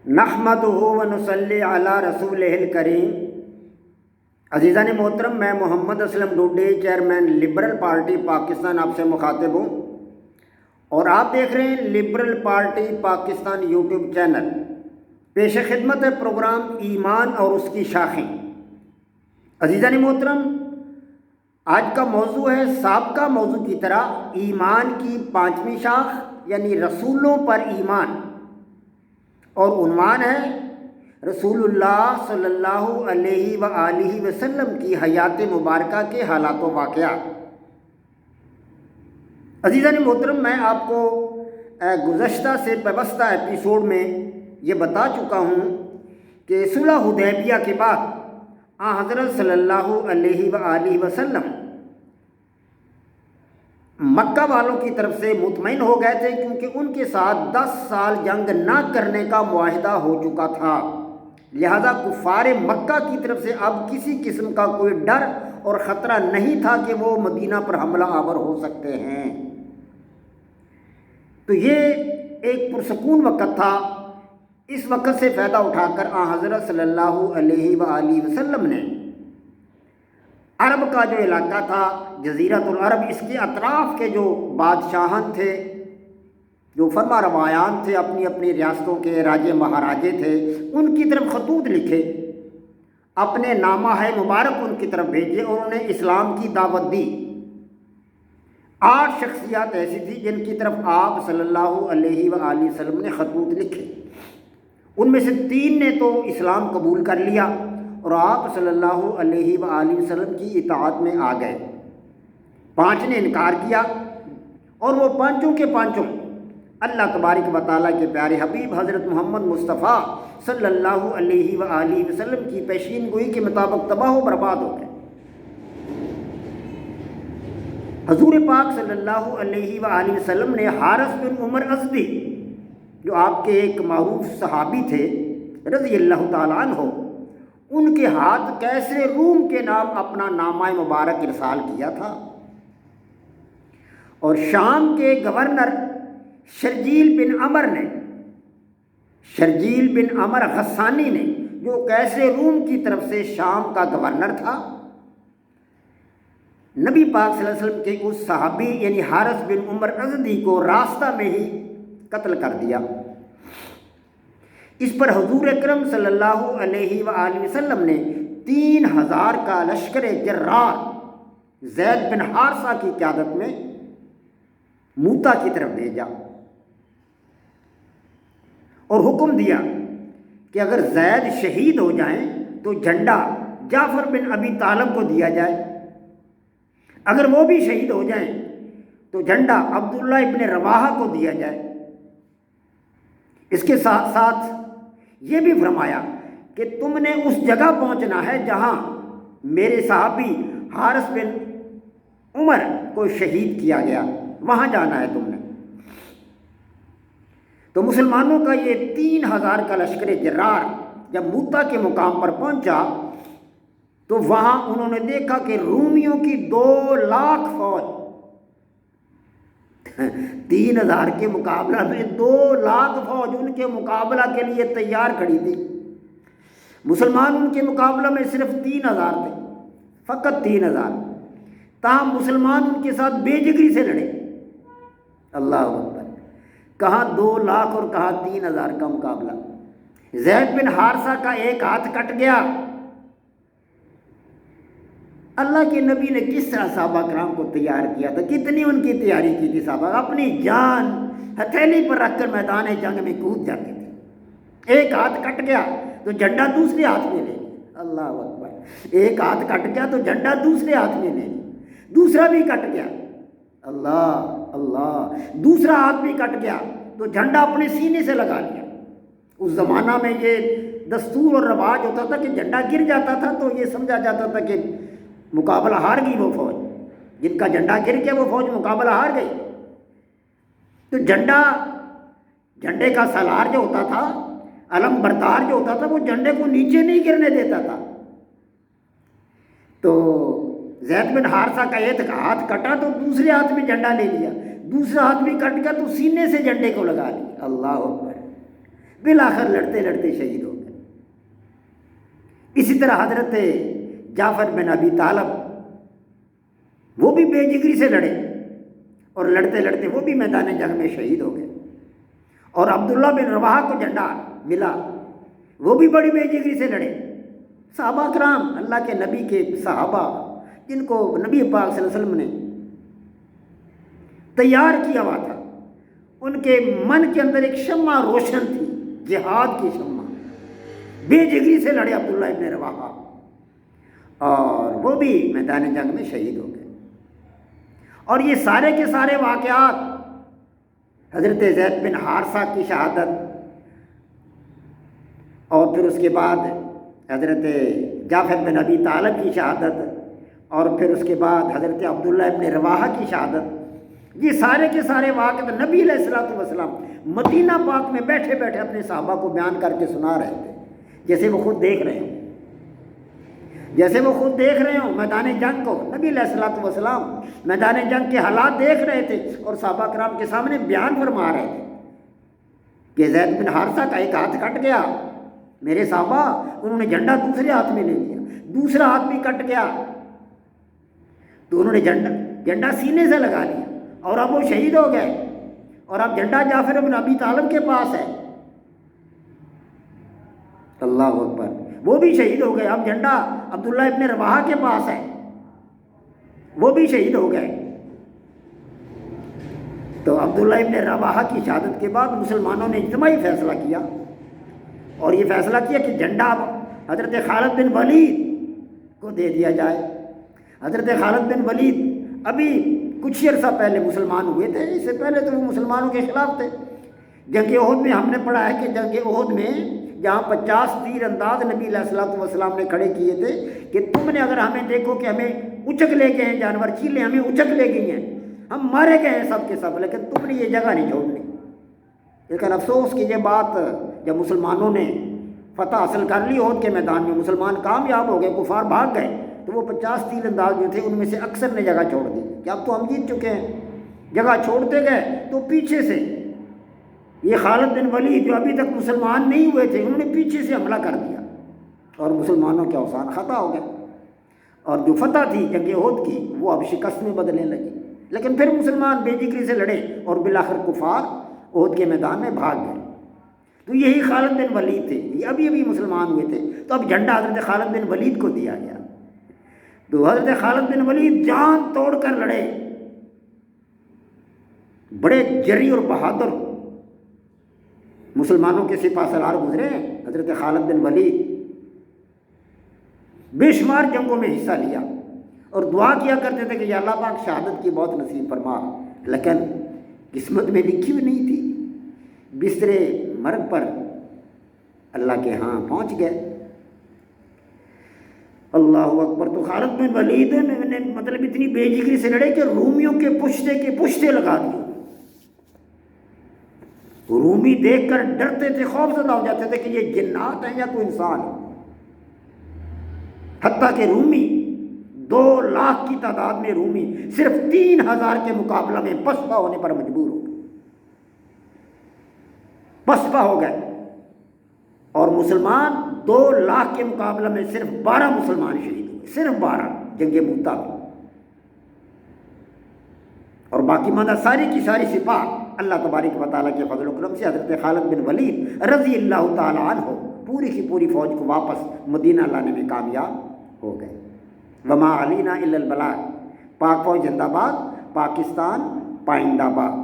نحمدہ ونصلی علی رسولہ الکریم۔ عزیزان محترم، میں Muhammad Aslam Dode, chairman liberal party Pakistan, آپ سے مخاطب ہوں اور آپ دیکھ رہے ہیں liberal party Pakistan YouTube channel. پیش خدمت ہے پروگرام ایمان اور اس کی شاخیں۔ عزیزان محترم، آج کا موضوع ہے سابقہ موضوع کی طرح ایمان کی پانچویں شاخ یعنی رسولوں پر ایمان، اور عنوان ہے رسول اللہ صلی اللہ علیہ وآلہ وسلم کی حیات مبارکہ کے حالات و واقعات۔ عزیزان محترم، میں آپ کو گزشتہ سے پیوستہ ایپیسوڈ میں یہ بتا چکا ہوں کہ صلح حدیبیہ کے بعد حضرت صلی اللہ علیہ وآلہ وسلم مکہ والوں کی طرف سے مطمئن ہو گئے تھے، کیونکہ ان کے ساتھ 10 سال جنگ نہ کرنے کا معاہدہ ہو چکا تھا۔ لہذا کفار مکہ کی طرف سے اب کسی قسم کا کوئی ڈر اور خطرہ نہیں تھا کہ وہ مدینہ پر حملہ آور ہو سکتے ہیں۔ تو یہ ایک پرسکون وقت تھا۔ اس وقت سے فائدہ اٹھا کر حضرت صلی اللہ علیہ وآلہ وسلم نے عرب کا جو علاقہ تھا جزیرۃ العرب، اس کے اطراف کے جو بادشاہان تھے، جو فرما روایان تھے، اپنی اپنی ریاستوں کے راجے مہاراجے تھے، ان کی طرف خطوط لکھے، اپنے نامہ مبارک ان کی طرف بھیجے اور انہیں اسلام کی دعوت دی۔ 8 شخصیات ایسی تھی جن کی طرف آپ صلی اللہ علیہ وآلہ وسلم نے خطوط لکھے۔ ان میں سے 3 نے تو اسلام قبول کر لیا اور آپ صلی اللہ علیہ وآلہ وسلم کی اطاعت میں آ گئے۔ 5 نے انکار کیا، اور وہ پانچوں کے پانچوں اللہ تبارک و تعالیٰ کے پیارے حبیب حضرت محمد مصطفیٰ صلی اللہ علیہ وآلہ وسلم کی پیشین گوئی کے مطابق تباہ و برباد ہو گئے۔ حضور پاک صلی اللہ علیہ وآلہ وسلم نے حارث بن عمر ازدی، جو آپ کے ایک معروف صحابی تھے رضی اللہ تعالیٰ عنہ، ان کے ہاتھ کیسر روم کے نام اپنا نامہ مبارک ارسال کیا تھا، اور شام کے گورنر شرجیل بن عمر غسانی نے، جو کیسر روم کی طرف سے شام کا گورنر تھا، نبی پاک صلی اللہ علیہ وسلم کے اس صحابی یعنی حارث بن عمر ازدی کو راستہ میں ہی قتل کر دیا۔ اس پر حضور اکرم صلی اللہ علیہ وآلہ وسلم نے 3000 کا لشکر جرار زید بن حارثہ کی قیادت میں موتا کی طرف بھیجا اور حکم دیا کہ اگر زید شہید ہو جائیں تو جھنڈا جعفر بن ابی طالب کو دیا جائے، اگر وہ بھی شہید ہو جائیں تو جھنڈا عبداللہ ابن رواحہ کو دیا جائے۔ اس کے ساتھ ساتھ یہ بھی فرمایا کہ تم نے اس جگہ پہنچنا ہے جہاں میرے صحابی حارث بن عمر کو شہید کیا گیا، وہاں جانا ہے تم نے۔ تو مسلمانوں کا یہ 3000 کا لشکر جرار جب موتا کے مقام پر پہنچا تو وہاں انہوں نے دیکھا کہ رومیوں کی 2 لاکھ فوج 3000 کے مقابلہ میں 2 لاکھ فوج ان کے مقابلہ کے لیے تیار کھڑی تھی۔ مسلمان ان کے مقابلہ میں صرف 3000 تھے، فقط 3000، تاہم مسلمان ان کے ساتھ بے جگری سے لڑے۔ اللہ اکبر! کہاں 2 لاکھ اور کہاں 3000 کا مقابلہ۔ زید بن حارثہ کا ایک ہاتھ کٹ گیا۔ اللہ کے نبی نے کس طرح صحابہ کرام کو تیار کیا تھا، کتنی ان کی تیاری کی تھی۔ صحابہ اپنی جان ہتھیلی پر رکھ کر میدان جنگ میں کود جاتے تھے۔ ایک ہاتھ کٹ گیا تو جھنڈا دوسرے ہاتھ میں لے لیا۔ اللہ اکبر! ایک ہاتھ کٹ گیا تو جھنڈا دوسرے ہاتھ میں لے لیا، دوسرا بھی کٹ گیا، اللہ اللہ، دوسرا ہاتھ بھی کٹ گیا تو جھنڈا اپنے سینے سے لگا لیا۔ اس زمانہ میں یہ دستور اور رواج ہوتا تھا کہ جھنڈا گر جاتا تھا تو یہ سمجھا جاتا تھا کہ مقابلہ ہار گئی وہ فوج، جن کا جھنڈا گر گیا وہ فوج مقابلہ ہار گئی۔ تو جھنڈے کا سالار جو ہوتا تھا، علم بردار جو ہوتا تھا، وہ جھنڈے کو نیچے نہیں گرنے دیتا تھا۔ تو زید بن حارثہ کا ایک ہاتھ کٹا تو دوسرے ہاتھ میں جھنڈا لے لیا، دوسرا ہاتھ بھی کٹ گیا تو سینے سے جھنڈے کو لگا لیا۔ اللہ اکبر! بالآخر لڑتے لڑتے شہید ہو گئے۔ اسی طرح حضرت جعفر بن ابی طالب، وہ بھی بے جگری سے لڑے اور لڑتے لڑتے وہ بھی میدان جنگ میں شہید ہو گئے۔ اور عبداللہ بن رواحہ کو جھنڈا ملا، وہ بھی بڑی بے جگری سے لڑے۔ صحابہ کرام، اللہ کے نبی کے صحابہ جن کو نبی پاک صلی اللہ علیہ وسلم نے تیار کیا ہوا تھا، ان کے من کے اندر ایک شمع روشن تھی، جہاد کی شمع، بے جگری سے لڑے عبداللہ ابن رواحہ، اور وہ بھی میدان جنگ میں شہید ہو گئے۔ اور یہ سارے کے سارے واقعات، حضرت زید بن حارثہ کی شہادت، اور پھر اس کے بعد حضرت جعفر بن ابی طالب کی شہادت، اور پھر اس کے بعد حضرت عبداللہ ابن رواحہ کی شہادت، یہ سارے کے سارے واقعات نبی علیہ الصلوۃ والسلام مدینہ پاک میں بیٹھے بیٹھے اپنے صحابہ کو بیان کر کے سنا رہے تھے، جیسے وہ خود دیکھ رہے ہوں، جیسے وہ خود دیکھ رہے ہوں میدان جنگ کو۔ نبی علیہ الصلوۃ والسلام میدان جنگ کے حالات دیکھ رہے تھے اور صحابہ کرام کے سامنے بیان فرما رہے تھے کہ زید بن حارثہ کا ایک ہاتھ کٹ گیا، میرے صحابہ، انہوں نے جھنڈا دوسرے ہاتھ میں لے لیا، دوسرا ہاتھ بھی کٹ گیا، تو انہوں نے جھنڈا سینے سے لگا لیا، اور اب وہ شہید ہو گئے، اور اب جھنڈا جعفر بن ابی طالب کے پاس ہے۔ اللہ اکبر، وہ بھی شہید ہو گئے، اب جھنڈا عبداللہ ابن رواحہ کے پاس ہے، وہ بھی شہید ہو گئے۔ تو عبداللہ ابن رواحہ کی شہادت کے بعد مسلمانوں نے اجتماعی فیصلہ کیا، اور یہ فیصلہ کیا کہ جھنڈا حضرت خالد بن ولید کو دے دیا جائے۔ حضرت خالد بن ولید ابھی کچھ ہی عرصہ پہلے مسلمان ہوئے تھے، اس سے پہلے تو وہ مسلمانوں کے خلاف تھے۔ جنگ احد میں ہم نے پڑھا ہے کہ جنگ احد میں جہاں 50 تیر انداز نبی علیہ الصلوۃ والسلام نے کھڑے کیے تھے کہ تم نے اگر ہمیں دیکھو کہ ہمیں اچک لے گئے ہیں جانور، چیلیں ہمیں اچک لے گئی ہیں، ہم مارے گئے ہیں سب کے سب، لیکن تم نے یہ جگہ نہیں چھوڑنی۔ لیکن افسوس کہ یہ بات جب مسلمانوں نے فتح حاصل کر لی احد کے میدان میں، مسلمان کامیاب ہو گئے، کفار بھاگ گئے، تو وہ 50 تیر انداز جو تھے ان میں سے اکثر نے جگہ چھوڑ دی کہ اب تو ہم جیت چکے ہیں، جگہ چھوڑتے گئے۔ تو پیچھے سے یہ خالد بن ولید جو ابھی تک مسلمان نہیں ہوئے تھے، انہوں نے پیچھے سے حملہ کر دیا اور مسلمانوں کے اوزان خطا ہو گئے، اور جو فتح تھی جنگ احد کی وہ اب شکست میں بدلنے لگی۔ لیکن پھر مسلمان بے جگری سے لڑے اور بالآخر کفار احد کے میدان میں بھاگ گئے۔ تو یہی خالد بن ولید تھے، یہ ابھی مسلمان ہوئے تھے، تو اب جھنڈا حضرت خالد بن ولید کو دیا گیا۔ تو حضرت خالد بن ولید جان توڑ کر لڑے، بڑے جری اور بہادر مسلمانوں کے سپہ سالار گزرے حضرت خالد بن ولید، بے شمار جنگوں میں حصہ لیا اور دعا کیا کرتے تھے کہ یا اللہ پاک شہادت کی موت نصیب فرما، لیکن قسمت میں لکھی ہوئی نہیں تھی، بسترے مرگ پر اللہ کے ہاں پہنچ گئے۔ اللہ اکبر۔ تو خالد بن ولید نے مطلب اتنی بے جگری سے لڑے کہ رومیوں کے پشتے لگا دیے۔ رومی دیکھ کر ڈرتے تھے، خوف زدہ ہو جاتے تھے کہ یہ جنات ہیں یا کوئی انسان ہے، حتیٰ کہ رومی 2 لاکھ کی تعداد میں رومی صرف 3000 کے مقابلہ میں پسپا ہونے پر مجبور ہو گئے، پسپا ہو گئے، اور مسلمان 2 لاکھ کے مقابلہ میں صرف 12 مسلمان شہید ہوئے، صرف 12 جنگ موتا میں، اور باقی ماندہ ساری کی ساری سپاہ اللہ تبارک و تعالیٰ کے فضل و کرم سے حضرت خالد بن ولید رضی اللہ تعالیٰ عنہ پوری کی پوری فوج کو واپس مدینہ لانے میں کامیاب ہو گئے۔ وما علینا الا البلاغ۔ پاک فوج زندہ باد، پاکستان پائندہ باد۔